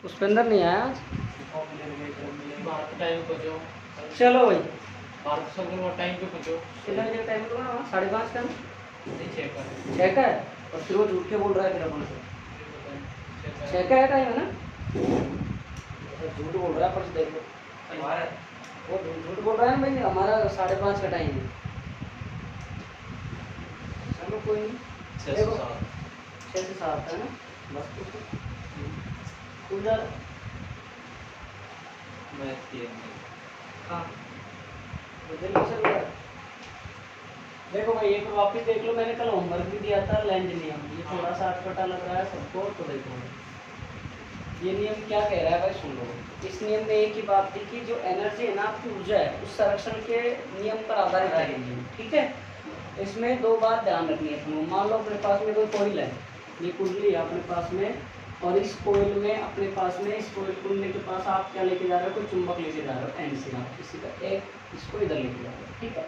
पुष्पेंद्र नहीं आया आज। टाइम को जो चलो भाई भारत सब टाइम पे पूछो टाइम तो 5:30 का नहीं 6 का 6 का है। और फिर वो झूठ के बोल रहा है फिर अपन से 6 का है टाइम है ना। झूठ बोल रहा है पर देख लो वो झूठ बोल रहा है ना भाई, हमारा 5:30 का टाइम है। चलो कोई नहीं 6 से 7 है ना बस खुल जा हाँ देखो भाई एक बार वापस देख लो, मैंने कल होमवर्क भी दिया था लैंड नियम, ये थोड़ा सा अटपटा लग रहा है सबको तो देखो ये नियम क्या कह रहा है भाई सुन लो। इस नियम में एक ही बात थी कि जो एनर्जी है ना आपकी ऊर्जा है उस संरक्षण के नियम पर आधारित है, ठीक है। इसमें दो बात ध्यान रखनी है तुम्हें। मान लो अपने पास में कोई कोयल है, ये कुंडली है अपने पास में, और इस कोयल में अपने पास में इस कोयल कुंडली के पास आप क्या लेके जा रहे हो, कोई चुंबक लेके जा रहे हो एंड से आप किसी का एक इसको इधर लेके जा रहे हो, ठीक है।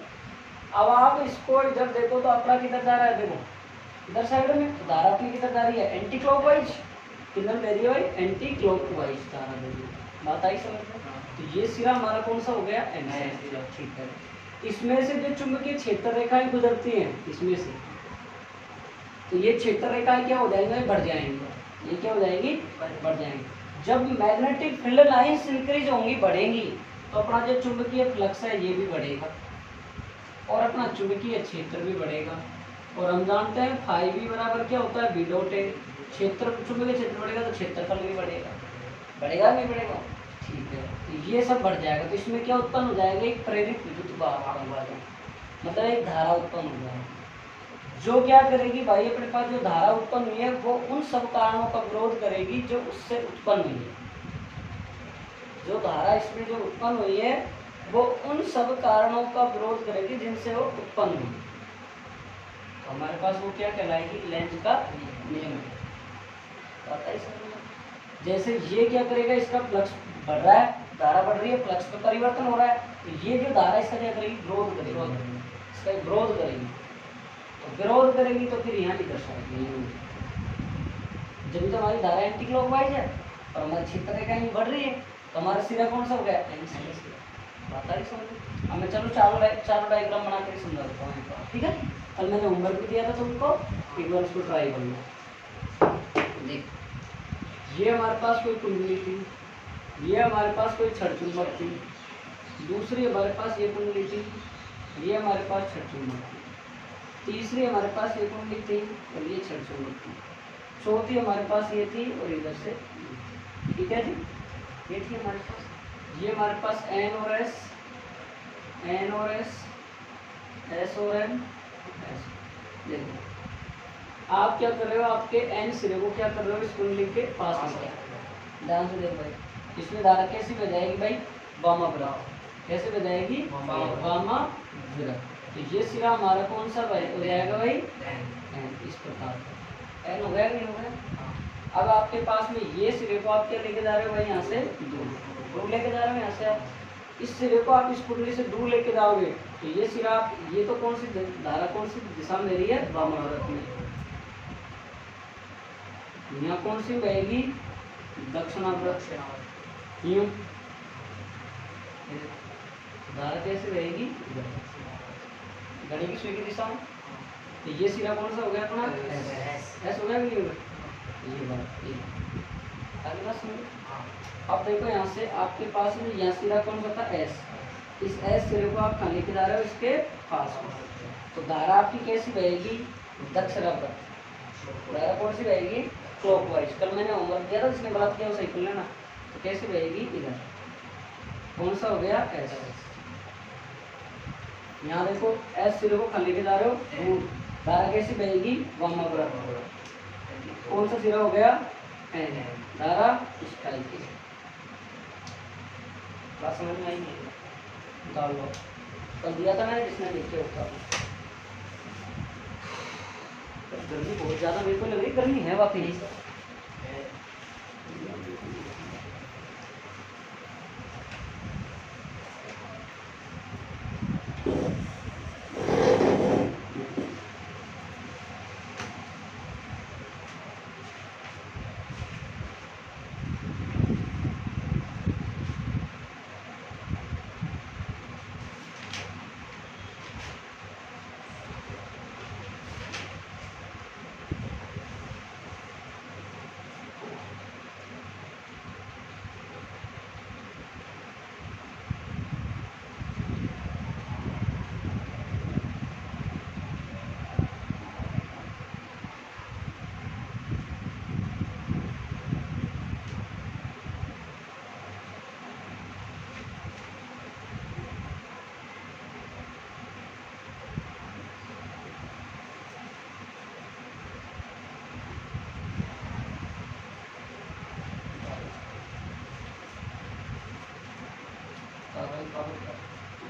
अब आप इसको इधर देखो तो अपना किधर जा रहा है, देखो इधर साइड में तो धारा अपनी किधर जा रही है एंटी क्लॉकवाइज, किधर दे रही है भाई एंटी क्लॉकवाइज धारा दे रही है। बात आई समझ में। तो ये सिरा हमारा कौन सा हो गया एन सिरा, ठीक है। इसमें से जो चुंबकीय क्षेत्र रेखाएं गुजरती हैं इसमें से, तो ये क्षेत्र रेखाएं क्या हो जाएंगे, बढ़ जाएंगे। ये क्या हो जाएगी, बढ़ जाएंगी। जब मैग्नेटिक फील्ड लाइंस इंक्रीज होंगी, बढ़ेंगी, तो अपना जो चुंबकीय फ्लक्स है ये भी बढ़ेगा और अपना चुंबकीय क्षेत्र भी बढ़ेगा। और हम जानते हैं फाई भी बराबर क्या होता है, बी डॉट ए। क्षेत्र चुंबकीय क्षेत्र बढ़ेगा तो क्षेत्रफल भी बढ़ेगा, बढ़ेगा नहीं बढ़ेगा, ठीक है। तो ये सब बढ़ जाएगा तो इसमें क्या उत्पन्न हो जाएगा, एक प्रेरित विद्युत वाहक, मतलब एक धारा उत्पन्न हो जाएगी जो क्या करेगी भाई, अपने पास जो धारा उत्पन्न हुई है वो उन सब कारणों का विरोध करेगी जो उससे उत्पन्न हुई है। जो धारा इसमें जो उत्पन्न हुई है वो उन सब कारणों का विरोध करेगी जिनसे वो उत्पन्न हुई। तो हमारे पास वो क्या कहलाएगी, लेंज का नियम है। जैसे ये क्या करेगा, इसका फ्लक्स बढ़ रहा है, धारा बढ़ रही है, फ्लक्स में परिवर्तन हो रहा है, तो ये जो धारा इसका क्या करेगी, विरोध करेगी, इसका विरोध करेगी। तो विरोध करेगी तो फिर यहाँ की दर्शाएगी, जब तो हमारी धारा एंटी क्लॉकवाइज है और हमारी क्षेत्र रेखा यहीं बढ़ रही है, तो हमारा सिरा कौन सा हो गया, बात आई समझ। अब मैं चलो चारों डायग्राम बना कर समझा देता हूँ, ठीक है। कल मैंने होमवर्क भी दिया था तुमको, एक बार उसको ट्राई कर लो। देख ये हमारे पास कोई कुंडली थी, ये हमारे पास कोई छड़ चुंबक थी, दूसरी हमारे पास ये कुंडली थी, ये हमारे पास छड़ चुंबक थी, तीसरी हमारे पास ये कुंडली थी और ये छड़ चुंबक थी, चौथी हमारे पास ये थी और इधर से, ठीक है जी, ये थी हमारे पास। ये हमारे पास एन और एस, एन और एस, एस और एन, एस। देखो आप क्या कर रहे हो, आपके एन सिरे को क्या कर रहे हो, इस कुंडली के पास में, ध्यान से देखो भाई, इसमें धारा कैसी बह जाएगी भाई, वामाव्रत, कैसे बह जाएगी, वामाव्रत। तो ये सिरा हमारा कौन सा भाई हो जाएगा भाई, एन, इस प्रकार एन हो गया नहीं हो गया। अब आपके पास में ये सिरे को आप क्या लेके जा रहे हो भाई, यहाँ से दूर लेके जा रहे हो, यहाँ से आप इस सिरे को आप इस कुंडली से दूर लेके जाओगे तो ये सिरा आप, ये तो कौन सी धारा कौन सी दिशा में दे रही है, वामाव्रत में, यहाँ कौन सी बहेगी, दक्षिणाव्रत से, क्यों धारा कैसे बहेगी, घड़ी की सुई की दिशा में। तो ये सिरा कौन सा हो गया अपना, एस हो गया नहीं होगा, ये बात आगे बात सुनिए। अब देखो यहाँ से आपके पास में यहाँ सिरा कौन सा था, एस, इस एस सिरे को आप कहाँ लेके जा रहे हो, इसके पास में, तो धारा आपकी कैसी बहेगी, दक्षिणाव्रत, धारा कौन सी बहेगी, क्लॉकवाइज। कल मैंने होमवर्क दिया था, जिसने बात किया वो सही कर लेना। तो कैसे बहेगी, इधर कौन सा हो गया, एस, यहाँ देखो एस सिरे को कहाँ लेके जा रहे हो, धारा कैसी बहेगी, वामाव्रत, कौन सा सिरा हो गया, एन, धारा इस टाइप की। बात समझ में आई नहीं, निकाल लो, कल दिया था मैंने, जिसने देखे होता। गर्मी बहुत ज़्यादा मेरे को लग रही, गर्मी है वाकई।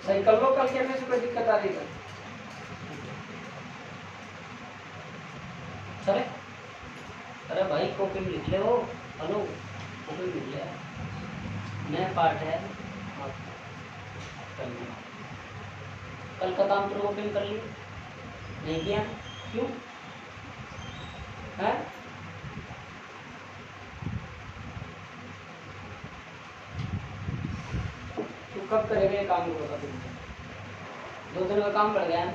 सही कर लो, कल कहने से कोई दिक्कत आ रही है चले। अरे भाई कॉपी में लिख ले हो, हेलो कॉपी में लिख ले, नया पार्ट है कल का काम तुम कॉपी में कर लियो, नहीं किया क्यों है? तू कब करेगा ये काम को बता तुमको? 2 दिन का काम पड़ गया है,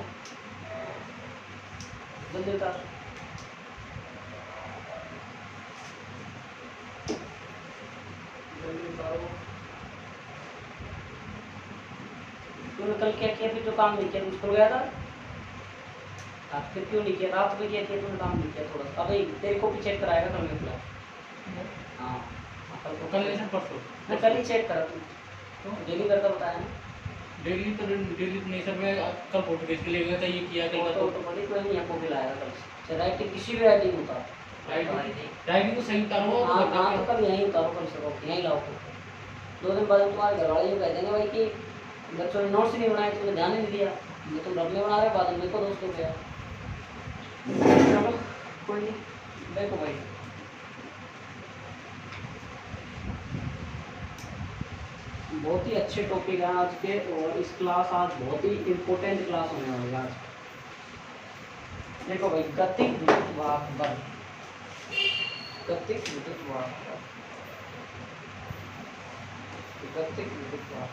जल्दी उतार। तूने कल क्या किया, फिर जो काम नहीं किया तू स्कूल गया था? आप फिर क्यों नहीं किया? रात में क्या किया तूने, काम नहीं किया थोड़ा सा? अबे तेरे को भी चेक कराएगा कल में पूरा। हाँ कल को, कल ऐसा परसों मैं कल ही चेक करा तू तो डेली करता बताया ना। डेली तो नहीं सर, मैं कल फोटो खींच के ले गया था, ये किया कल तो बड़ी कोई नहीं आपको लाएगा कल से, राइटिंग किसी भी राइटिंग होता राइटिंग तो सही उतारो। हाँ हाँ तो कल यहीं उतारो, कल से यहीं लाओ। 2 दिन बाद तुम्हारे घर वाले ये कह देंगे भाई कि बच्चों ने नोट्स नहीं बनाए, तुमने ध्यान नहीं दिया, ये तुम रब में बना रहे, बाद में मेरे को दोस्त हो गया। चलो कोई नहीं, देखो भाई बहुत ही अच्छे टॉपिक हैं आज के, और इस क्लास आज बहुत ही इम्पोर्टेंट क्लास होने वाली है आज। देखो भाई गतिक विद्युत वाहक बल, गतिक विद्युत वाहक बल, गतिक विद्युत वाहक,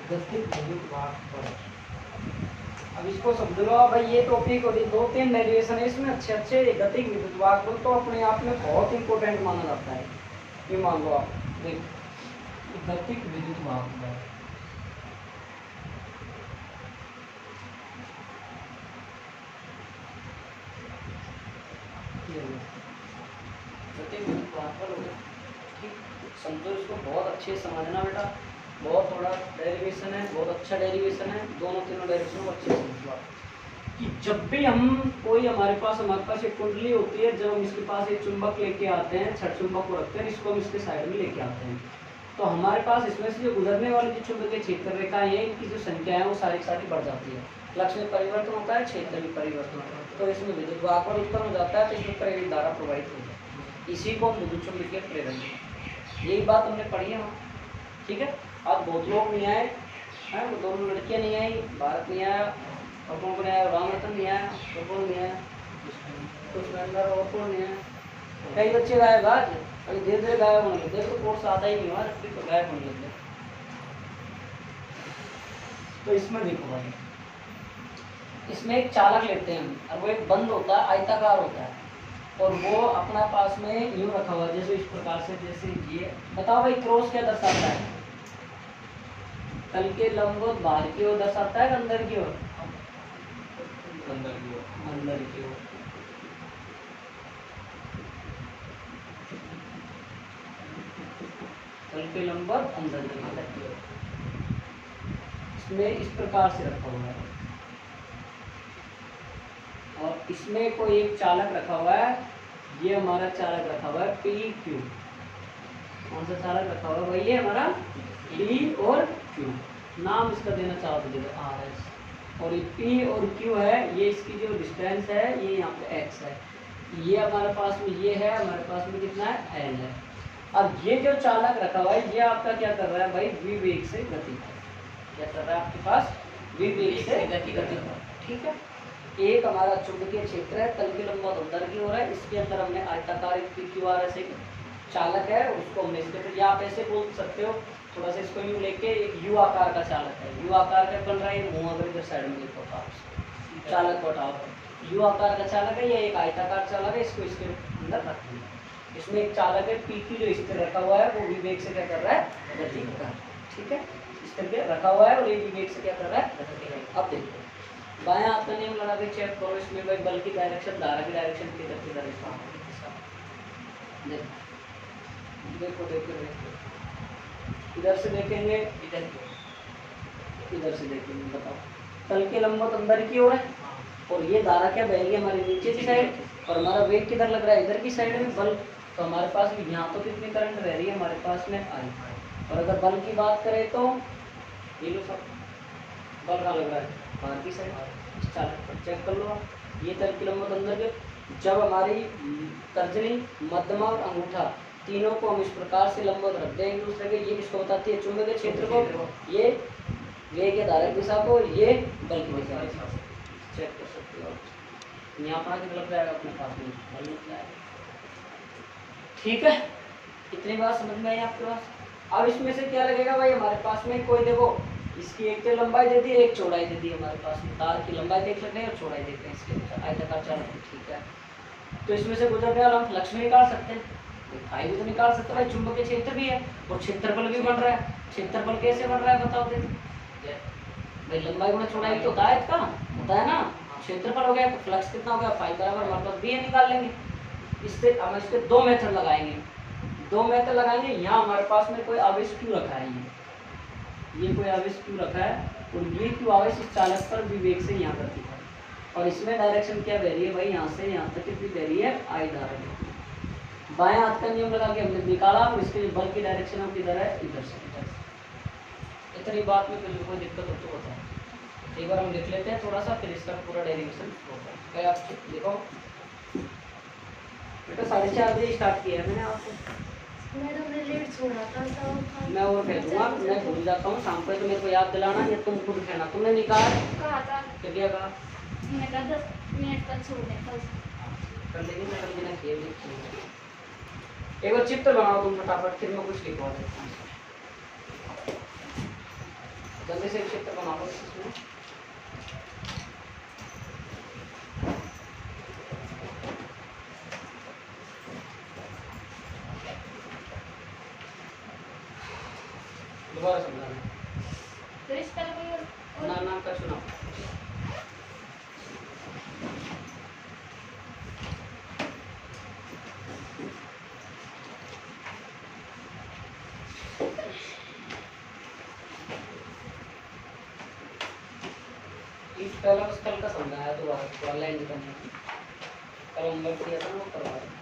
गतिक विद्युत वाहक बल। अब इसको समझ लो भाई, ये टॉपिक और 2-3 डेरिवेशन है इसमें अच्छे अच्छे। गतिक विद्युत वाहक बल तो अपने आप में बहुत इंपॉर्टेंट माना जाता है, ये मान लो आप। देखो गतिक विद्युत वाहक बल, गतिक विद्युत वाहक बल हो गया, ठीक समझो इसको, बहुत अच्छे से समझना बेटा। बहुत थोड़ा डेरिवेशन है, बहुत अच्छा डेरिवेशन है, दोनों तीनों डेरिवेशन को अच्छे से समझो आप। कि जब भी हम कोई हमारे पास एक कुंडली होती है, जब हम इसके पास एक चुंबक लेके आते हैं, छठ चुंबक को रखते हैं, इसको हम इसके साइड में लेके आते हैं, तो हमारे पास इसमें से जो गुजरने वाली जो चुंबकीय क्षेत्र रेखाएं हैं, इनकी जो संख्या है वो सारी सारी बढ़ जाती है। फ्लक्स में परिवर्तन होता है, क्षेत्र में परिवर्तन होता है, तो इसमें विद्युत वाहक बल उत्पन्न हो जाता है, तो इसमें प्रेरित धारा प्रवाहित हो जाती है। इसी को हम विद्युत चुंबकीय प्रेरण, यही बात हमने पढ़ी है, ठीक है। आज बहुत लोग नहीं आए हैं, वो 2 लड़कियाँ नहीं आई, भारत नहीं आया, और कौन कौन आया, राम रतन नहीं आया, और कौन नहीं आया, कुछ अंदर और कौन नहीं आया, कई बच्चे गायब आज, अभी धीरे धीरे गायब होने लगे, तो कोर्स आता ही नहीं हुआ, फिर तो गायब होने लगे। तो इसमें देखो भाई, इसमें एक चालक लेते हैं हम, और वो एक बंद होता है, आयताकार होता है, और वो अपना पास में यूं रखा हुआ है, जैसे इस प्रकार से, जैसे ये बताओ भाई क्रॉस क्या दर्शाता है? तल के लंबवत बाहर की ओर दर्शाता है, अंदर की ओर? अंदर की ओर, अंदर की ओर। तल के लंबवत अंदर की ओर, इसमें इस प्रकार से रखा हुआ है, और इसमें कोई एक चालक रखा हुआ है, ये हमारा चालक रखा हुआ है पी क्यू। कौन सा चालक रखा हुआ है भाई? ये हमारा पी और क्यू, नाम इसका देना चाहो तो देखो आर एस, और ये पी और क्यू है, ये इसकी जो डिस्टेंस है ये यहाँ पे एक्स है, ये हमारे पास में ये है, हमारे पास में कितना है एल है। अब ये जो चालक रखा हुआ है, ये आपका क्या कर रहा है भाई? विवेग से गति, क्या कर रहा है आपके पास? विवेग से गति, ठीक है। एक हमारा चुंबकीय क्षेत्र है, तल के लंबवत अंदर की ओर है, इसके अंदर हमने आयताकार एक PQRS एक चालक है, उसको हमने इसके, या आप ऐसे बोल सकते हो, थोड़ा सा इसको यूं लेके, एक यू आकार का चालक है, यू आकार का बन रहा है, मुंह अगर इधर साइड में देखो आप चालक को हटाओ, यू आकार का चालक है, या एक आयताकार चालक है, इसको इसके अंदर रख दिया। इसमें एक चालक है PQ जो इस तरह रखा हुआ है, वो विवेग से क्या कर रहा है? गति कर रहा है, ठीक है, इस तरह रखा हुआ है, और ये विवेग से क्या कर रहा है? गति कर रहा है। अब देखो बाएं हाथ का नियम लगा के चेक करो, इसमें भाई बल की डायरेक्शन, धारा की डायरेक्शन किधर किधर है, देखो देखो देखो, इधर से देखेंगे, इधर से देखेंगे, बताओ तल के लंबवत अंदर की ओर है, और ये धारा क्या बहेगी हमारी नीचे की साइड, और हमारा वेग किधर लग रहा है? इधर की साइड में। बल तो हमारे पास भी यहाँ तो कितनी करंट रह रही है हमारे पास में आई। और अगर बल की बात करें तो ये लो सब बल कहाँ लग रहा है, बाहर की साइड इस चालक पर चेक कर लो आप। ये तल की लंबवत अंदर के, जब हमारी तर्जनी, मध्यमा और अंगूठा तीनों को हम इस प्रकार से लंबवत रख दें एक दूसरे के, ये किसको बताती है, चुंबकीय क्षेत्र को, ये वेग या धारक दिशा को, ये बल की दिशा को। चेक कर सकते हो आप। यहाँ पर कितना लग जाएगा अपने पास में, बल लग जाएगा। ठीक है, इतनी बात समझ में आई आपके पास। अब इसमें से क्या लगेगा भाई, हमारे पास में कोई देखो इसकी एक तो लंबाई दे दी है, एक चौड़ाई दे दी है हमारे पास में। तार की लंबाई देख लेते हैं और चौड़ाई देखते हैं इसके आयताकार चालक। ठीक है, तो इसमें से गुजरने वाला हम फ्लक्स भी निकाल सकते हैं, फाई भी तो निकाल सकते हैं भाई, चुंबकीय क्षेत्र भी है और क्षेत्रफल भी बन रहा है। क्षेत्रफल कैसे बन रहा है बताओ दे भाई, लंबाई गुणा चौड़ाई तो होता है इसका, होता है ना। क्षेत्रफल हो गया तो फ्लक्स कितना हो गया, फाई बराबर हमारे पास बी है, निकाल लेंगे। इससे हम इसके दो मेथड लगाएंगे, दो मेथड लगाएंगे। यहाँ हमारे पास में कोई आवेश क्यों रखा है, ये कोई आवेश क्यों रखा है, और ये क्यों आवेश इस चालक पर विवेक से यहाँ करती है, और इसमें डायरेक्शन क्या बह रही है भाई, यहाँ से यहाँ तक कितनी बह रही है, आई धारा। बाएं हाथ का नियम लगा के हमने निकाला, और इसके बल की डायरेक्शन हम किधर है, इधर से। इतनी बात में कोई दिक्कत हो तो बताओ। एक बार हम लिख लेते हैं थोड़ा सा, फिर इसका पूरा डेरिवेशन होगा। क्या आप देखो बेटा, 4:30 बजे स्टार्ट किया है मैंने आपको। मैंने लेट छोड़ा था तो मैं और कह दूंगा, मैं भूल जाता हूँ शाम पे, तो मेरे को याद दिलाना, या तुम खुद कहना तुमने निकाल कहा था, क्या कहा, मैंने कहा 10 मिनट तक छोड़ने कल कर लेंगे। मैं कल बिना किए एक बार चित्र बनाओ तुम फटाफट, फिर मैं कुछ लिखवा देता हूँ। जल्दी से एक चित्र बनाओ इसमें। दोबारा समझाना, तो इस पर कोई ना ना का सुना। पहला उस कल का समझाया, दोबारा थोड़ा लाइन करना, कल होमवर्क किया था वो करवा दें।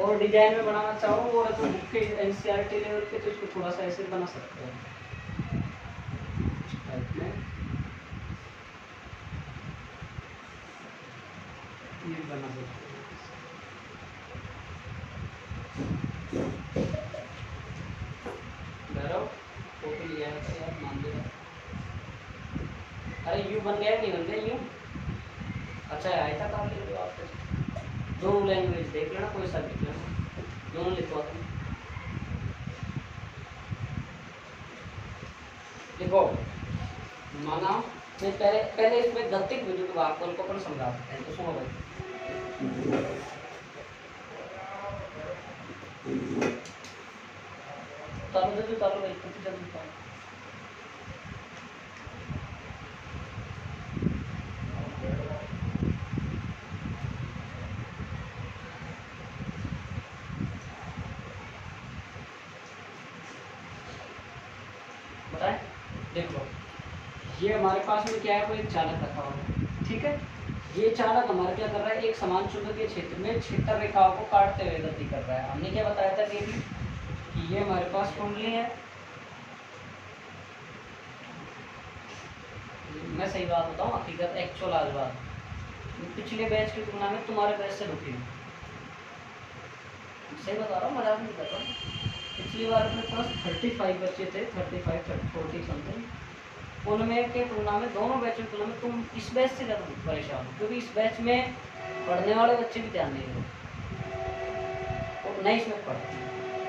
और डिजाइन में बनाना चाहो और तो बुक के एनसीईआरटी लेवल पे, तो इसको थोड़ा सा ऐसे बना सकते हैं टाइप में, ये बना सकते हैं। भैरव फोटो लिया है तो यार मान देगा। अरे यू बन गया नहीं बन गया यू, अच्छा आया था काम ले लो आप, दो लैंग्वेज देख लेना, कोई सा लिख लेना, दोनों लिखवा दें। देखो माना मैं पहले इसमें गतिक विद्युत वाहक को अपन समझा सकते हैं, तो सुनो भाई। चालू भाई कितनी जल्दी चालू। बताएं, देखो ये हमारे पास में क्या है, कोई चालक रखा हुआ है, ठीक है। ये चालक हमारा क्या कर रहा है, एक समान चुंबकीय क्षेत्र में क्षेत्र रेखाओं को काटते हुए गति कर रहा है। हमने क्या बताया था कि ये हमारे पास कुंडली है, मैं सही बात बताऊं, हकीकत एक्चुअल आज बात, पिछले बैच की तुलना में तुम्हारे बैच से रुकी, सही बता रहा हूँ, मजाक नहीं कर रहा हूँ। पिछली बार अपने पास 35 बच्चे थे, 35 40 समथिंग। उनमें के तुलना में, दोनों बैचों की तुलना में तुम इस बैच से ज़्यादा परेशान हो, क्योंकि इस बैच में पढ़ने वाले बच्चे भी ध्यान नहीं देते और नए इसमें पढ़ते हैं।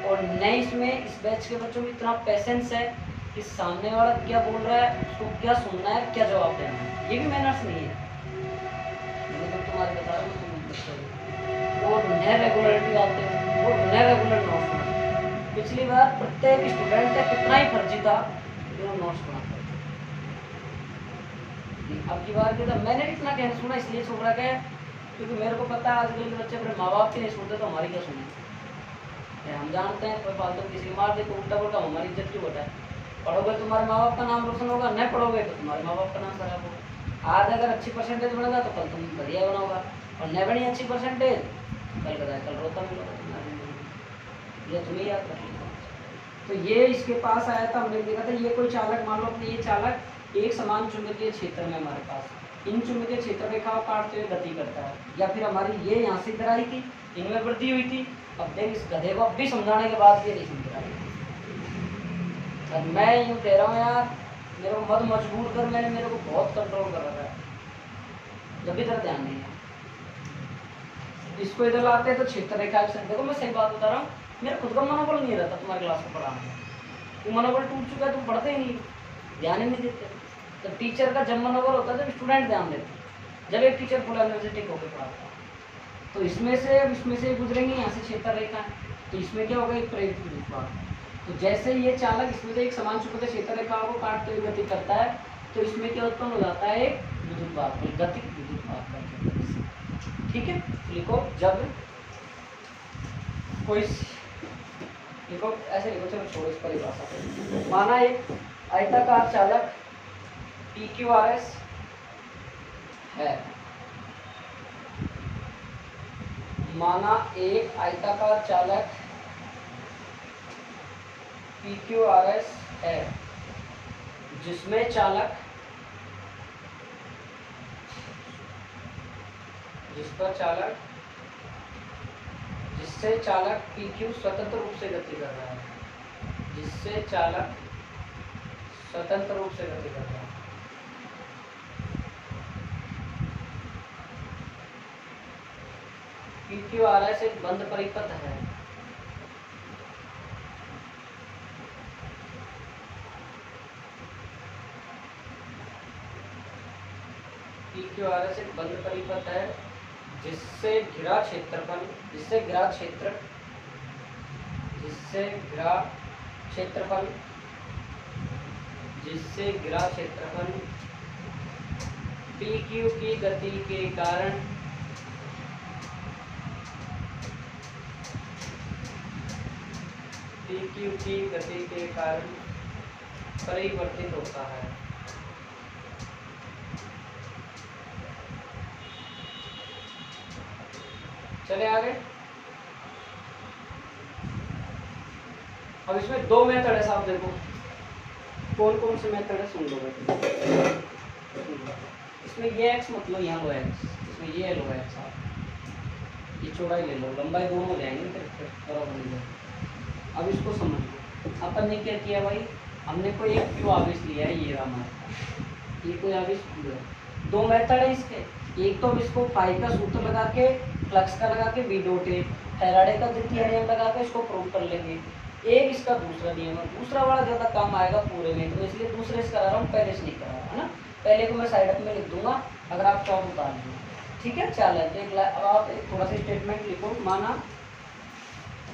और नए इसमें इस बैच के बच्चों में इतना पेशेंस है कि सामने वाला क्या बोल रहा है उसको क्या सुनना है, क्या जवाब देना है। ये भी मैनर्स नहीं है, मैं तो तुम्हारे बता रहा हूँ, तुम बच्चों को। और नए रेगुलरिटी आते हैं और नए रेगुलर नोट्स बनाते। पिछली बार प्रत्येक स्टूडेंट कितना ही फर्जी था जो नोट्स बनाता। अब की बार क्या था, मैंने इतना कहना सुना इसलिए छोड़ रखा है क्योंकि मेरे को पता है आजकल के बच्चे अपने माँ बाप की नहीं सुनते तो हमारी क्या सुने। हम जानते हैं कोई फालतू किसी को मार दे तो उल्टा बोलता हमारी इज्जत क्यों होता है। पढ़ोगे तुम्हारे माँ बाप का नाम रोशन होगा, नहीं पढ़ोगे तो तुम्हारे माँ बाप का नाम खराब होगा। आज अगर अच्छी परसेंटेज बनेगा तो कल तुम बढ़िया बनाओगा, और नहीं बनी अच्छी परसेंटेज कल कदा कल रोता मिलेगा तुम्हारे। ये तुम्हें याद रख लीजिए। तो ये इसके पास आया था, हमने देखा था ये कोई चालक, मान लो अपने ये चालक एक समान चुंबकीय क्षेत्र में हमारे पास इन चुंबकीय क्षेत्र रेखाओं काटते हुए गति करता है, या फिर हमारी ये यहाँ से इधर आई थी, इनमें वृद्धि हुई थी। अब देख इस गधे को अब भी समझाने के बाद ये नहीं समझ रहा है। और मैं यूँ कह रहा हूँ यार, मेरे को मत मजबूर कर, मैंने मेरे को बहुत कंट्रोल कर रखा है, जब भी तेरा ध्यान नहीं है। इसको इधर लाते हैं तो क्षेत्र रेखा, देखो मैं सही बात बता रहा हूँ, मेरा खुद का मनोबल नहीं रहता तुम्हारे क्लास को पढ़ाने में। तुम मनोबल टूट चुका है, तुम पढ़ते ही नहीं, ध्यान ही नहीं देते। तो टीचर का जब मनोबल होता है जब स्टूडेंट ध्यान देते, जब एक टीचर फुल एनर्जेटिक होकर पढ़ाता है। तो इसमें से गुजरेंगे यहाँ से क्षेत्र रेखा है, तो इसमें क्या होगा, एक प्रेरित विद्युत वाहक। तो जैसे ये चालक इसमें से एक समान चुंबकीय क्षेत्र रेखाओं को काटते हुए गति करता है, तो इसमें क्या उत्पन्न हो जाता है, एक विद्युत वाहक, गतिक विद्युत वाहक। ठीक है, लिखो जब कोई, लिखो ऐसे लिखो, चलो छोड़ो इस परिभाषा को। माना एक आयताकार चालक PQRS है, माना एक आयताकार चालक PQRS है जिसमें चालक, जिससे चालक PQ स्वतंत्र रूप से गति कर रहा है, जिससे चालक स्वतंत्र रूप से गति कर रहा है। PQRS एक बंद परिपथ है, PQRS एक बंद परिपथ है जिससे घिरा क्षेत्रफल, जिससे घिरा क्षेत्रफल PQ की गति के कारण परिवर्तित होता है। चले आगे। अब इसमें दो मेथड है साहब, देखो कौन कौन से मेथड है, सुन लो बेटा। इसमें ये x मत लो, यहाँ लो x, इसमें ये लो x, आप ये चौड़ाई ले लो, लंबाई दोनों हो जाएंगे फिर बराबर नहीं जाएगा। अब इसको समझो, अपन ने क्या किया भाई, हमने कोई एक क्यू आवेश लिया है, ये हमारा ये कोई आवेश है। दो मेथड है इसके, एक तो इसको फाई का सूत्र लगा के, फ्लक्स का लगा के, बी डॉट ए, फैराडे का द्वितीय नियम लगा के इसको प्रूव कर लेंगे। एक इसका दूसरा नियम है, दूसरा वाला ज़्यादा काम आएगा पूरे में, तो इसलिए दूसरे से करा रहा हूँ, पहले से नहीं करा रहा है ना। पहले को मैं साइड अप में लिख दूंगा, अगर आप शॉर्ट उतार लीजिए, ठीक है। चल देख ला, अब आप एक थोड़ा सा स्टेटमेंट लिखो। माना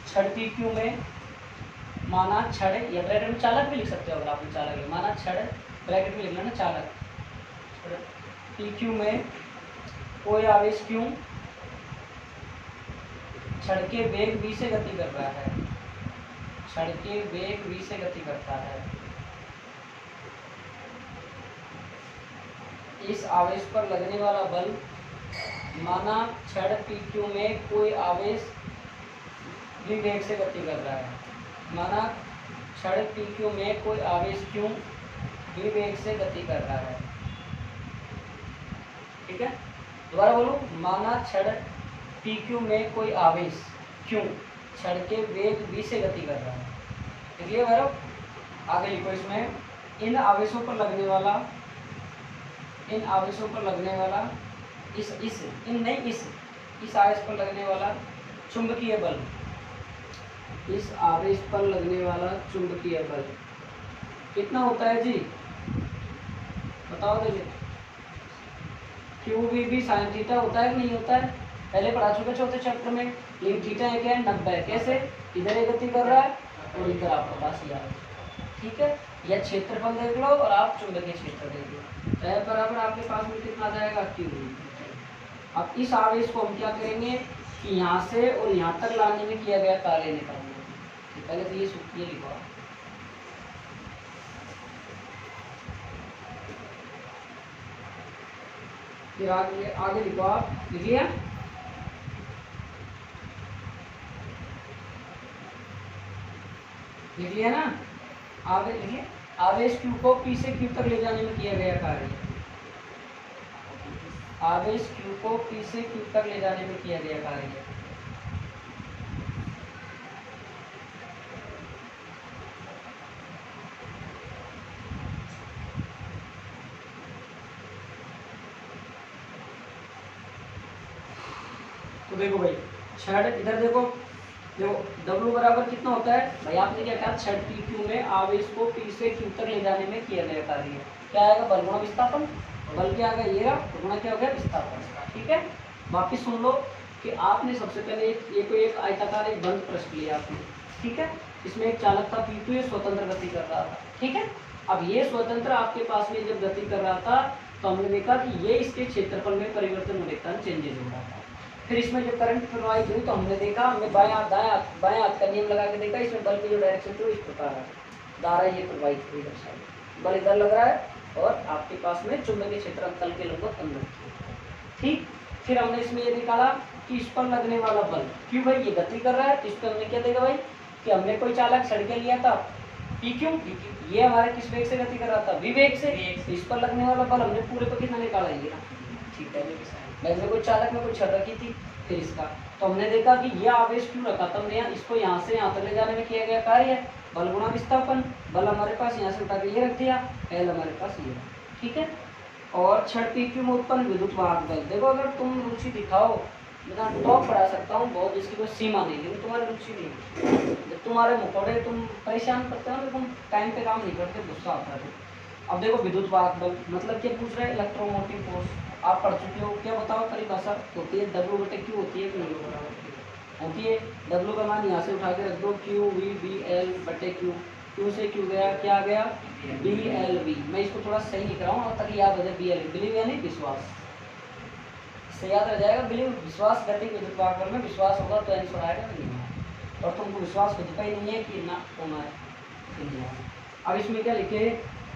छड़ PQ में, माना छड़, या ब्रैकेट में चालक भी लिख सकते हो अगर आपने चालक लिखा, माना छड़ ब्रैकेट में लिख लेना चालक, PQ में कोई आवेश Q छड़ के वेग v से गति कर रहा है, छड़ के वेग v से गति करता है। इस आवेश पर लगने वाला बल, माना छड़ PQ में कोई आवेश v वेग से गति कर रहा है, माना छड़ PQ में कोई आवेश Q v वेग से गति कर रहा है, ठीक है। दोबारा बोलो, माना छड़ PQ में कोई आवेश Q छड़ के वेग v से गति कर रहा है। देखिए भैरव, आगे लिखो इसमें इन आवेशों पर लगने वाला इस आवेश पर लगने वाला चुंबकीय बल, इस आवेश पर लगने वाला चुंबकीय बल कितना होता है जी? बताओ देखिए। क्यू वी भी साइन थीटा होता है कि नहीं होता है? पहले पढ़ा चुके चौथे चैप्टर में। लेकिन थीटा है क्या है? 90। कैसे? इधर ये गति कर रहा है और इधर आपके पास ये आवेश। ठीक है, यह क्षेत्रफल देख लो और आप चुंबकीय क्षेत्र देख लो। तो बराबर आपके पास में कितना आ जाएगा? Q V. अब इस आवेश को हम क्या करेंगे कि यहाँ से और यहाँ तक लाने में किया गया कार्य निकालेंगे। पहले तो ये सूत्र लिखो। फिर आगे लिखो आप। लिखिए लिखिए ना, आगे लिखिए। आवेश Q को P से Q तक ले जाने में किया गया कार्य। आवेश Q को P से Q तक ले जाने में किया गया कार्य। तो देखो भाई, छड़ इधर देखो, W बराबर कितना होता है भाई? आपने क्या कहा? छड़ PQ में आवेश को P से Q तक ले जाने में किया गया कार्य। क्या आएगा? बल गुणा विस्थापन। बल क्या आ गया? ये रहा, गुणा क्या हो गया? विस्थापन। ठीक है, वापिस सुन लो कि आपने सबसे पहले एक आयताकार एक बंद पृष्ठ लिया आपने। ठीक है, इसमें एक चालक था P2, ये स्वतंत्र गति कर रहा था। ठीक है, अब ये स्वतंत्र आपके पास में जब गति कर रहा था तो हमने देखा कि ये इसके क्षेत्रफल में परिवर्तन हो रहा था, चेंजेस हो रहा था। फिर इसमें जब करंट प्रवाहित हुई तो हमने देखा, हमने बाएं हाथ का नियम लगा के देखा, इसमें बल की जो डायरेक्शन थी वो इस प्रकार है, धारा ये प्रवाहित हुई दर्शाई। बल इधर लग रहा है और आपके पास में चुंबकीय क्षेत्र अंतल के लगभग अंदर। ठीक, फिर हमने इसमें ये निकाला कि इस पर लगने वाला बल, क्यों भाई ये गति कर रहा है, इस पर हमने क्या देखा भाई कि हमने कोई चालक सड़के लिया था PQ, ये हमारे किस वेग से गति कर रहा था? v वेग से। इस पर लगने वाला बल हमने पूरे पर कितना निकाला? ये। ठीक है, मैंने कोई चालक में कोई छड़ रखी थी, फिर इसका तो हमने देखा कि यह आवेश क्यों रखा था हमने, इसको यहाँ से यहाँ तक ले जाने में किया गया कार्य है बल गुणा विस्थापन। बल हमारे पास यहाँ से उठा के ये रख दिया, L हमारे पास ये। ठीक है, और छड़ PQ में उत्पन्न विद्युत वाहक बल। देखो, अगर तुम रुचि दिखाओ, मैं टॉप पढ़ा सकता हूँ बहुत, जिसकी कोई सीमा नहीं, लेकिन तुम्हारी रुचि नहीं। जब तुम्हारे मुखौड़े तुम परेशान करते हो तो तुम टाइम पे काम नहीं करते, गुस्सा आता है। अब देखो, विद्युत वाहक बल मतलब क्या पूछ रहे हैं? Electromotive force. आप पढ़ चुके हो, क्या बताओ परिभाषा होती है? W/Q होती है कि नहीं होती है? W का मान यहाँ से उठा के रख दो, QV/BL/Q। Q से Q गया, क्या गया? BLV। मैं इसको थोड़ा सही लिख रहा हूँ ताकि याद हो जाए। BLV बिलीव यानी विश्वास, से याद रह जाएगा। बिलीव विश्वास, गति विद्युत वाहक बल में विश्वास होगा तो आंसर आएगा नहीं, और तुमको विश्वास खुद का ही नहीं है कि ना होना है। अब इसमें क्या लिखे?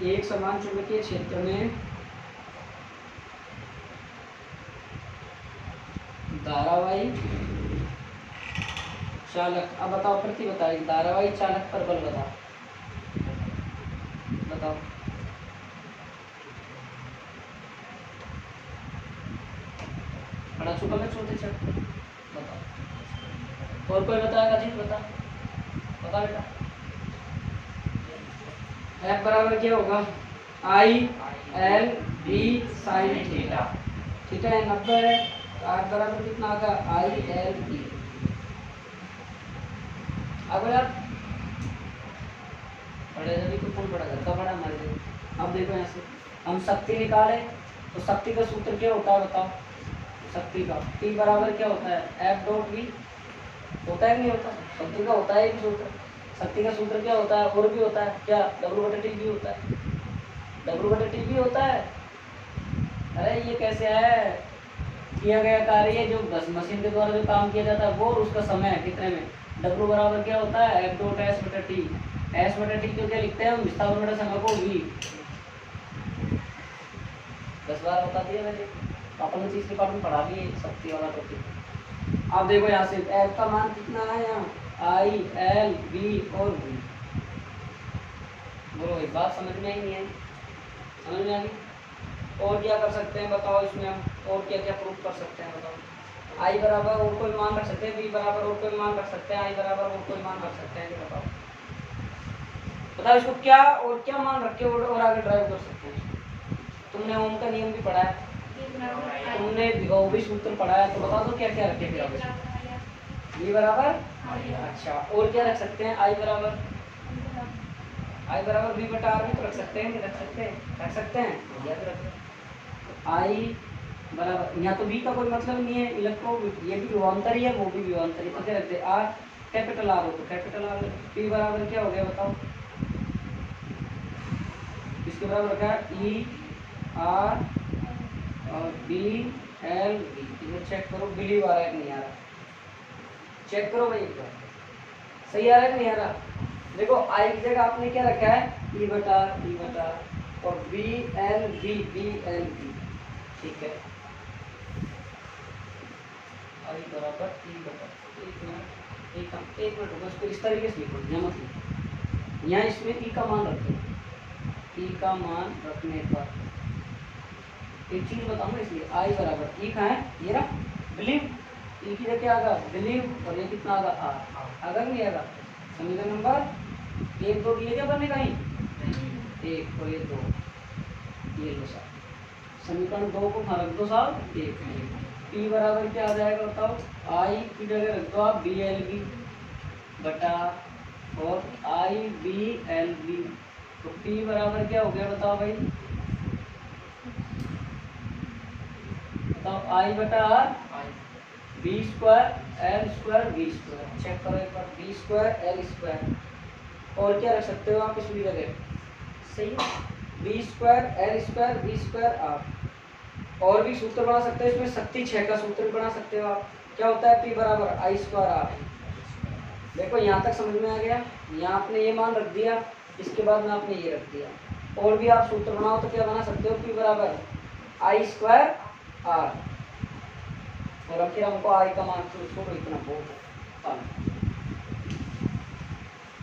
एक समान चुंबकीय क्षेत्र में धारावाही चालक। अब बताओ, प्रति बताओ, धारावाही चालक पर बल बताओ। पढ़ा चुका मैं चौथे चैप्टर। बताओ, और कोई बताएगा? जी बता बेटा। F बराबर क्या होगा? ILB sin theta. थीटा है 90 है, R बराबर कितना आएगा? ILB। अब यार पढ़े जब भी कौन पढ़ा करता पढ़ा हमारे लिए। अब देखो यहाँ से हम शक्ति निकाले तो शक्ति का सूत्र क्या होता है बताओ? शक्ति का P बराबर क्या होता है? F.V होता है कि नहीं होता? शक्ति का होता है एक सूत्र। शक्ति का सूत्र क्या होता है? और भी होता है क्या? W/T होता है। W/T होता है। अरे ये कैसे है? किया गया कार्य जो बस मशीन के द्वारा जो काम किया जाता है वो, और उसका समय कितने में। W बराबर क्या होता है? F.S/T। S/T जो क्या लिखते हैं? विस्थापन बटा समय को V। 10 बार बता दिया मैंने, अपन तीसरे पार्ट में पढ़ा भी शक्ति वाला टॉपिक। आप देखो यहाँ से F का मान कितना है यहाँ? I, L, B और V। बोलो भाई, बात समझ में आई नहीं आई? समझ में आ गई? और क्या कर सकते हैं बताओ इसमें हम? और क्या क्या प्रूफ कर सकते हैं बताओ? आई बराबर और कोई मान रख सकते हैं, बी बराबर और कोई मान रख सकते हैं, आई बराबर और कोई मान रख सकते हैं। ये बताओ बताओ इसको क्या और क्या मान रख के और आगे ड्राइव कर सकते हैं। तुमने ओम का नियम भी पढ़ा है, तुमने वो भी सूत्र पढ़ा है, तो बता दो क्या क्या रखे फिर आप। बी बराबर अच्छा, और क्या रख सकते हैं, आई बराबर बी बटा आर भी तो रख सकते हैं, नहीं रख सकते, रख सकते हैं, या तो रख आई बराबर, यहाँ तो बी का कोई मतलब नहीं है, इलेक्ट्रो ये भी विभवांतर है वो भी विभवांतर है, तो क्या रखते आर कैपिटल आर हो तो कैपिटल आर। पी बराबर क्या हो गया बताओ, इसके बराबर रखा है ई आर और बी एल बी। इधर चेक करो बिलीव आ रहा है कि नहीं आ रहा, चेक करो भाई एक बार सही आ रहा है कि नहीं आ रहा। देखो आई की जगह आपने क्या रखा है ई बटा और बी एल बी ठीक है, आई बराबर ई बटा। एक मिनट होगा, इसको इस तरीके से लिखो, यहाँ मत लिखो, यहाँ इसमें ई का मान रखो, ई का मान रखने पर एक चीज बताऊंगा, इसलिए आई बराबर ई कहाँ है, ये रहा बिलीव, ई की जगह क्या आगा बिलीव और ये कितना आगा आर, आगा नहीं आगा। समीकरण नंबर 1 2 दिए क्या बनने कहीं, 1 और ये 2, ये लो साहब, समीकरण 2 को रख दो साहब 1। पी बराबर क्या आ जाएगा बताओ, आई की जगह रख दो आप बी एल बी बटा और आई बी एल बी, तो पी बराबर क्या हो गया बताओ भाई, बताओ आई बटा R B square L square B square, check करो एक बार, बी स्क्वायर एल स्क्वायर, और क्या रख सकते हो आप इसकी जगह, सही है B square L square B square R, और भी सूत्र बना सकते हो इसमें, शक्ति 6 का सूत्र बना सकते हो आप, क्या होता है पी बराबर आई स्क्वायर आर। देखो यहाँ तक समझ में आ गया, यहाँ आपने ये मान रख दिया, इसके बाद में आपने ये रख दिया, और भी आप सूत्र बनाओ तो क्या बना सकते हो, पी बराबर आई स्क्वायर आर, और फिर हमको आई का मान छोड़ो इतना बहुत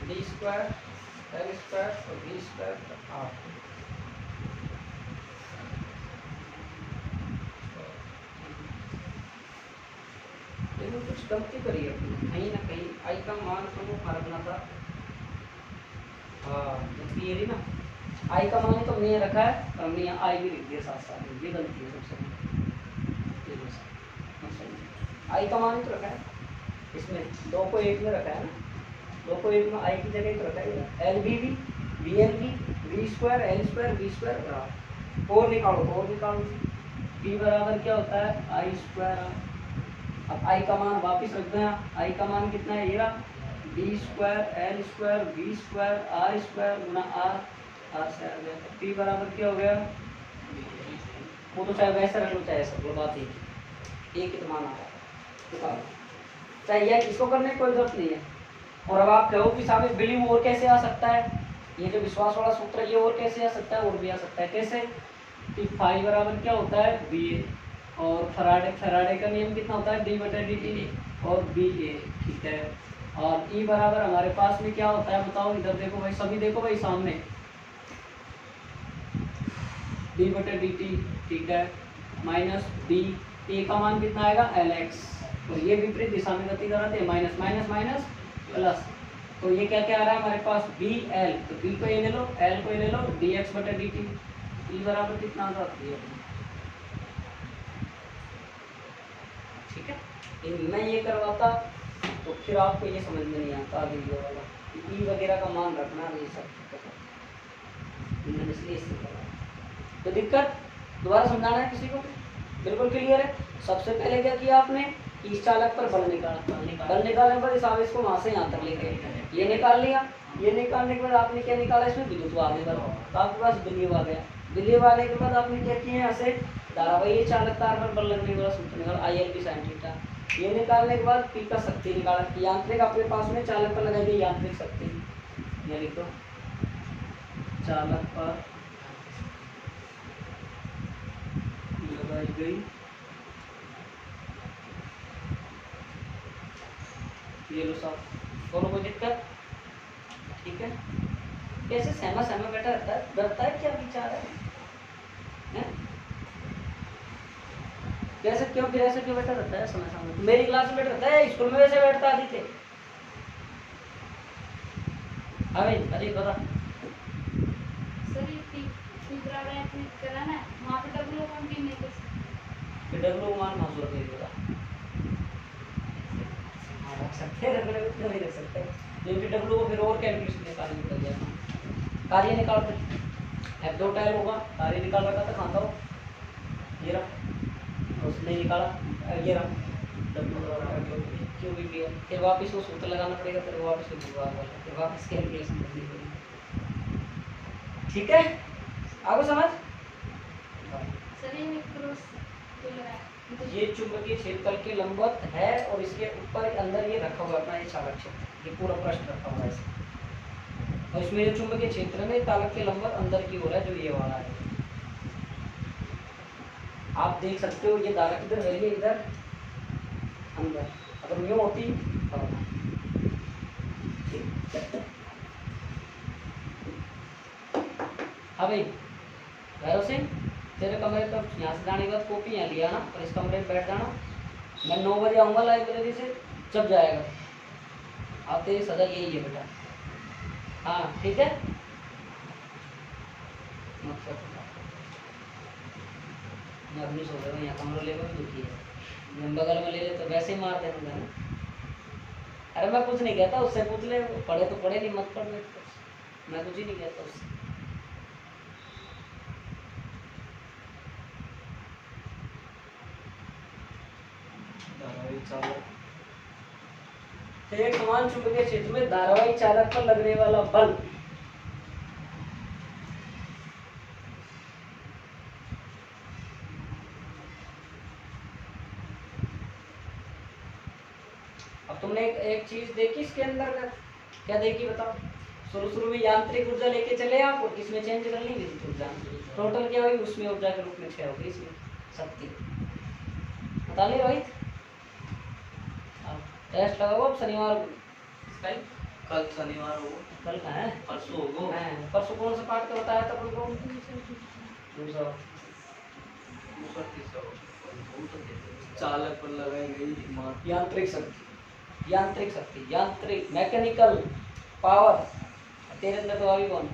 बी स्क्वायर एल स्क्वायर और बी स्क्वायर आर। देखो कुछ गलती करी है कहीं ना कहीं, आई का मान तो फर्क ना था, हाँ ये रही ना, आई का मान तो हमने रखा है और हमने यहाँ आई भी लिख दिया साथ साथ, ये गलती है सबसे, आई का मान तो रखा है इसमें, 2 को 1 में रखा है ना, 2 को 1 में आई की जगह तो रखा है, L B B L B square L square B square, और निकालो बी बराबर क्या होता है आई स्क्वायर आर। अब आई का मान वापिस रख दो, आई का मान कितना है, ये रहा B square L square B square R square गुना आर से आ गया, पी बराबर क्या हो गया, वो तो चाहे वैसे रख लो चाहे ऐसा, वो बात एक ही तो मान आ रहा है, चाहिए इसको करने की कोई जरूरत नहीं है। और अब आप कहो कि साहब बिलीव और कैसे आ सकता है, ये जो विश्वास वाला सूत्र है ये और कैसे आ सकता है, और भी आ सकता है, कैसे कि फाई बराबर क्या होता है बी ए, और फराडे का नियम कितना होता है डी बटा डी टी और बी ए, ठीक है। और ई बराबर हमारे पास में क्या होता है बताओ, इधर देखो भाई, सभी देखो भाई सामने, डी बटा डी टी, ठीक है, माइनस बी, ए का मान कितना आएगा एल एक्स, और ये विपरीत दिशा में गति कराते हैं, माइनस माइनस माइनस प्लस, तो ये क्या क्या आ रहा है हमारे पास बी एल, तो बी को ये ले लो एल को ये ले लो, डी एक्स बटा डी टी, ई बराबर कितना आता है, ठीक है। मैं ये करवाता तो फिर आपको ये समझ में नहीं आता आगे ये वाला ई वगैरह का मान रखना, ये सब इसलिए इससे करवा, तो दिक्कत दोबारा समझाना है किसी को, बिल्कुल क्लियर है। सबसे पहले क्या किया आपने, इस चालक पर बल निकाला, बल निकालने के बाद इस आवेश को वहां से यहाँ तक लेके ये निकाल लिया, ये निकालने के बाद आपने क्या निकाला, इसमें विद्युत आगे बल, तो आपके पास बिलीव आ गया, बिलीव आने के बाद आपने क्या किया, यहाँ से धारावाही चालक तार पर बल लगने वाला सूत्र निकाला I L B sine theta, ये निकालने के बाद पी का शक्ति निकाला, यांत्रिक आपके पास में चालक पर लगाई गई यांत्रिक शक्ति, ये लिखो चालक पर लगाई गई, ये लो साहब, दोनों कोई दिक्कत, ठीक है। कैसे सहमा सहमा बैठा रहता है, डरता है क्या विचार है? कैसे क्यों फिर ऐसे क्यों बैठा रहता है समय सामने? तो मेरी क्लास में बैठा रहता है, स्कूल में वैसे बैठता आदित्य। हाँ भाई अरे बता। सर ये तीसरा रैंक में करा ना, वहाँ पे डब्ल्यू काउंटिंग नहीं कर सकते। फिर डब्ल्यू मान मासूर नहीं बता। हाँ रख सकते हैं, रखने को क्यों नहीं रख सकते? लेकिन डब्ल्यू को फिर और कैलकुलेशन निकालनी पड़ जाएगा। कार्य निकाल फिर F2 टाइल होगा, कार्य निकाल रखा था कहाँ था वो? ये रहा, उसने निकाला ये रहा क्यों भी दिया। फिर वापस वो सूत्र लगाना पड़ेगा, फिर वापस फिर वापस कैलकुलेशन करनी पड़ेगी। ठीक है, आगे समझ। सर ये क्रॉस जो लगा है, ये चुंबकीय क्षेत्र के लंबवत है और इसके ऊपर अंदर ये रखा हुआ है अपना ये चालक क्षेत्र, ये पूरा पृष्ठ रखा हुआ है इसमें। और इसमें जो चुंबकीय क्षेत्र में चालक के लंबवत अंदर की ओर है, जो ये वाला है। आप देख सकते हो ये धारा किधर है, ये इधर अंदर। अगर यूं होती तो हाँ भाई भैरव सिंह, तेरे कमरे पर यहाँ से जाने के बाद कॉपी यहाँ लिया ना, और इस कमरे में बैठ जाना। मैं 9 बजे आऊँगा लाइब्रेरी से, जब जाएगा आप, तेरी सजा यही है बेटा। हाँ ठीक है, मत कर। मैं अपनी सोच रहा हूँ यहाँ कमरा लेकर भी दुखी है, मैं बगल में ले ले तो वैसे ही मार देना ना। अरे मैं कुछ नहीं कहता, उससे पूछ ले, पढ़े तो पढ़े, नहीं मत पढ़ ले, मैं कुछ ही नहीं कहता उससे। एक समान चुंबकीय क्षेत्र में धारावाही चालक पर लगने वाला बल अब तुमने एक चीज देखी इसके अंदर का, क्या देखी बताओ? शुरू में यांत्रिक ऊर्जा लेके चले आप, और किसमें चेंज कर ली विद्युत ऊर्जा। टोटल क्या हुई उसमें ऊर्जा के रूप में क्या होगी इसमें शक्ति। बता ले रोहित, टेस्ट लगाओ अब शनिवार को। कल शनिवार हो, कल का है, परसों होगो। परसों कौन सा पाठ का बताया था अपन को? दूसरा चालक पर लगाई गई यांत्रिक शक्ति, यांत्रिक शक्ति, यांत्रिक मैकेनिकल पावर। तेरे अंदर तो अभी कौन?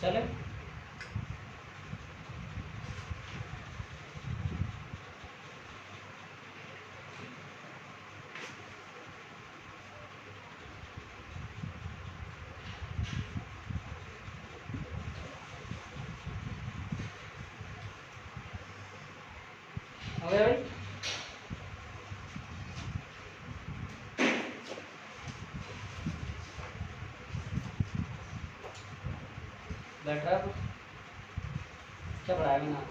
चले हो गया भाई। बैठ रहा है कुछ? क्या पढ़ाया बिना?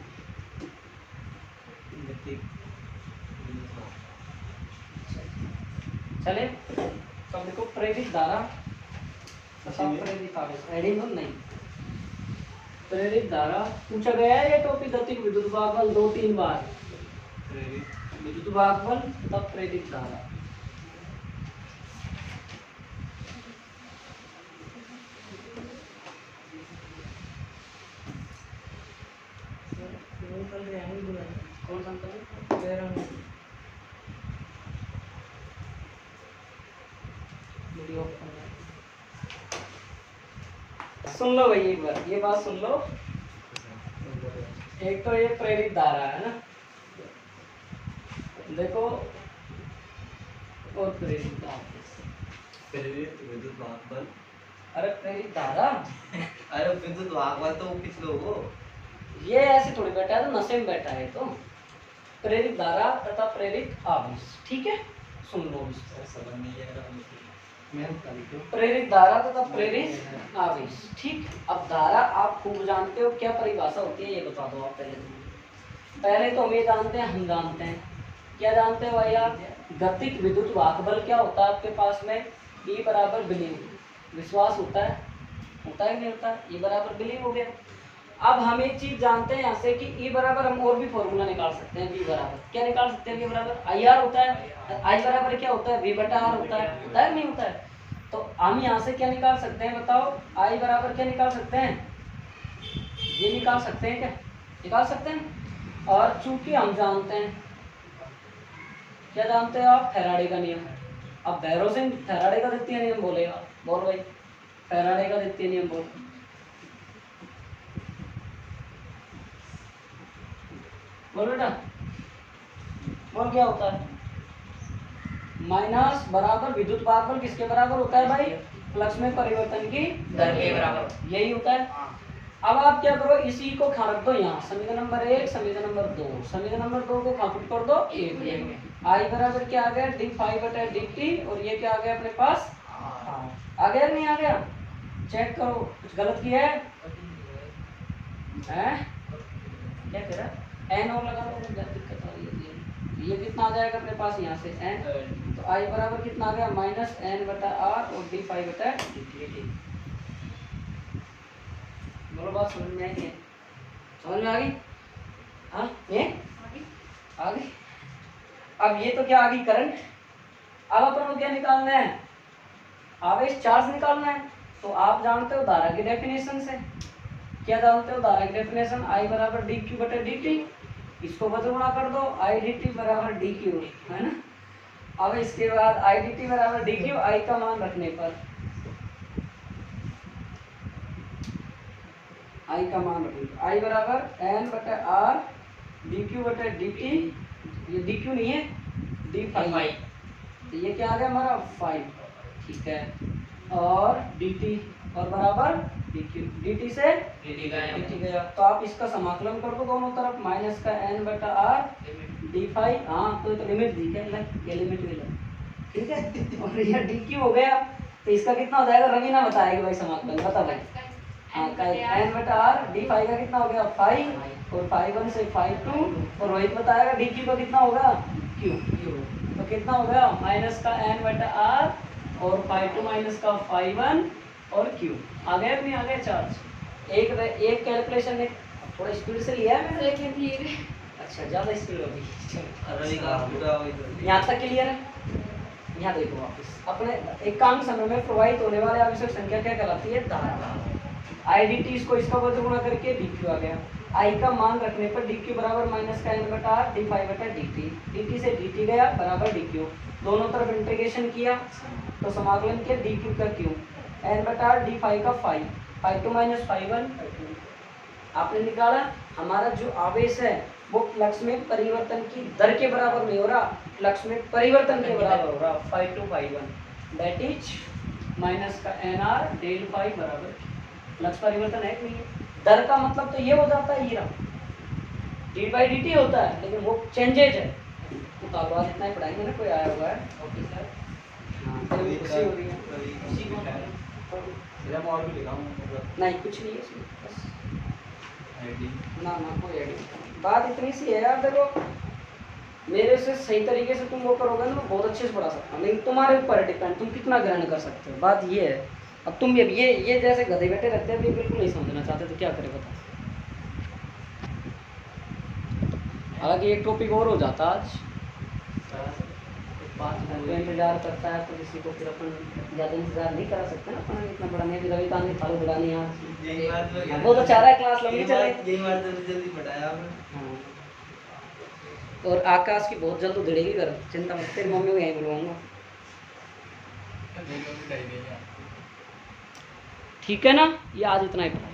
चले तो देखो प्रेरित धारा, प्रेरित आवेश, एडिंग नहीं, प्रेरित धारा पूछा गया है ये टॉपिक। गतिक विद्युत वाहक 2-3 बार, विद्युत वाहक बल तब प्रेरित धारा। कौन सा अंतर? सुन लो भाई एक बार, ये बात सुन लो। एक तो ये प्रेरित धारा है ना, देखो और प्रेरित आवेश। प्रेरित विद्युत वाहक बल। अरे प्रेरित धारा, अरे विद्युत वाहक बल तो किस लोग हो? ये ऐसे थोड़ी बैठा है, तो नशे में बैठा है। तो प्रेरित धारा तथा प्रेरित आवेश, ठीक है, सुन लो इसको। समझ नहीं आ रहा मुझे। प्रेरित धारा तथा प्रेरित आवेश, ठीक। अब धारा आप खूब जानते हो, क्या परिभाषा होती है ये बता दो आप पहले तो हम ये जानते हैं, हम जानते हैं क्या जानते हो भैया, गतिक विद्युत वाहक बल क्या होता है आपके पास में, E बराबर बिलीव, विश्वास होता है कि नहीं होता, E बराबर बिलीव हो गया। अब हम एक चीज जानते हैं यहाँ से कि E बराबर हम और भी फॉर्मूला निकाल सकते हैं। V बराबर क्या निकाल सकते हैं, V बराबर IR होता है, I बराबर क्या होता है, V बटा R होता है नहीं होता है। तो हम यहाँ से क्या निकाल सकते हैं बताओ, I बराबर क्या निकाल सकते हैं, ये निकाल सकते हैं, क्या निकाल सकते हैं। और चूंकि हम जानते हैं, क्या जानते हो आप, फैराडे का नियम। अब बैरोसिन फैराडे का द्वितीय नियम बोलेगा, बोल भाई, फैराडे का द्वितीय नियम बोल, बोल बेटा, बोल क्या होता है, माइनस बराबर विद्युत वाहक बल किसके बराबर होता है भाई, फ्लक्स में परिवर्तन की दर के बराबर, यही होता है। अब आप क्या करो, इसी को खा रख दो यहाँ, समीकरण नंबर 1, समीकरण नंबर 2, समीकरण नंबर 2 को खा पुट कर दो 1 में। आई बराबर क्या आ गया, d5/dt, और ये क्या आ गया अपने पास, आ गया नहीं आ गया, चेक करो कुछ गलत किया है, क्या कह रहा, n और लगा दो, दिक्कत आ रही है। ये कितना आ जाएगा अपने पास यहाँ से n, तो आई बराबर कितना आ गया, -n/r और d5/dt। बोलो बात समझ में आई है, समझ में आ गई, हाँ ये आ गई। अब ये तो क्या आ गई करंट, अब अपन को क्या निकालना है, आवेश चार्ज निकालना है। तो आप जानते हो धारा की डेफिनेशन से, क्या जानते हो धारा की डेफिनेशन, I बराबर dq/dt, इसको बदलना कर दो, I dt बराबर dq, है ना। अब इसके बाद I dt बराबर dq, I का मान रखने पर, I का मान रखने पर, I बराबर n/r dq/dt, ये dq नहीं है d5, तो ये क्या आ गया हमारा 5, ठीक है, और dt और बराबर dq, dt से dt गया, तो आप इसका समाकलन कर दो दोनों तरफ, माइनस का n/r d5, हाँ तो लिमिट दी क्या, ये लिमिट भी लो, ठीक है, और ये dq हो गया, तो इसका कितना हो जाएगा, रवीना बताएगी भाई समाकलन, बता भाई, हाँ n/r d5 का कितना हो गया 5, और 5 से 5 2, और रोहित बताएगा dq का कितना होगा q, तो कितना हो गया माइनस का n/r और 5 2 माइनस का 5 1 और q, आ गया नहीं आ गया चार्ज। एक कैलकुलेशन ने थोड़ा स्पीड से लिया है मैंने, लेकिन धीरे, अच्छा ज़्यादा स्पीड हो गई, अरे का पूरा वही यहाँ तक क्लियर है। यहाँ देखो वापस, अपने एकांक समय में प्रवाहित होने वाले आवश्यक संख्या क्या कहलाती है, धारा। आई डी टी, इसको इसका वर्ग गुणा करके डी क्यू आ गया, आई का मान रखने पर डी क्यू बराबर माइनस का n/r d5/dt, dt से dt गया बराबर डी क्यू, दोनों तरफ इंटीग्रेशन किया तो समाकलन किया डी क्यू का क्यू, n/r d5 का 5, 5 2 माइनस 5 1, आपने निकाला। हमारा जो आवेश है वो फ्लक्स में परिवर्तन की दर के बराबर नहीं हो रहा, फ्लक्स में परिवर्तन के बराबर हो रहा, 5 2 5 1, दैट इज माइनस का nr del phi बराबर, फ्लक्स परिवर्तन है कि नहीं है, दर का मतलब तो ये हो जाता है, ये रहा d/dt होता है, लेकिन वो चेंजेज है, तो कागज इतना ही पढ़ाएंगे ना, कोई आया होगा ऑफिसर, हाँ कभी खुशी हो रही है, खुशी को मेरा मैं और भी लिखा हूं मतलब नहीं कुछ नहीं है इसमें, बस आईडी ना कोई आइडिया, बात इतनी सी है यार, देखो मेरे से सही तरीके से तुम वो करोगे ना, बहुत अच्छे से पढ़ा सकता हूँ, लेकिन तुम्हारे ऊपर डिपेंड, तुम कितना ग्रहण कर सकते हो, बात ये है। अब तुम ये जैसे गधे बैठे रहते हैं, बिल्कुल नहीं समझना चाहते, तो क्या करें बता। हालांकि एक टॉपिक और हो जाता आज, 5 घंटे इंतजार करता है तो किसी को फिर अपन ज़्यादा इंतजार नहीं करा सकते ना, अपन इतना बड़ा नहीं, रविकांत ने थालू बुलानी है, यही बात में बहुत अच्छा रहा है, क्लास लंबी चले, यही बात जल्दी पढ़ाया आपने। हाँ। और आकाश की बहुत जल्द उधड़ेगी घर, चिंता मत, तेरी मम्मी को यहीं बुलवाऊंगा, ठीक है ना। ये आज इतना ही पढ़ा।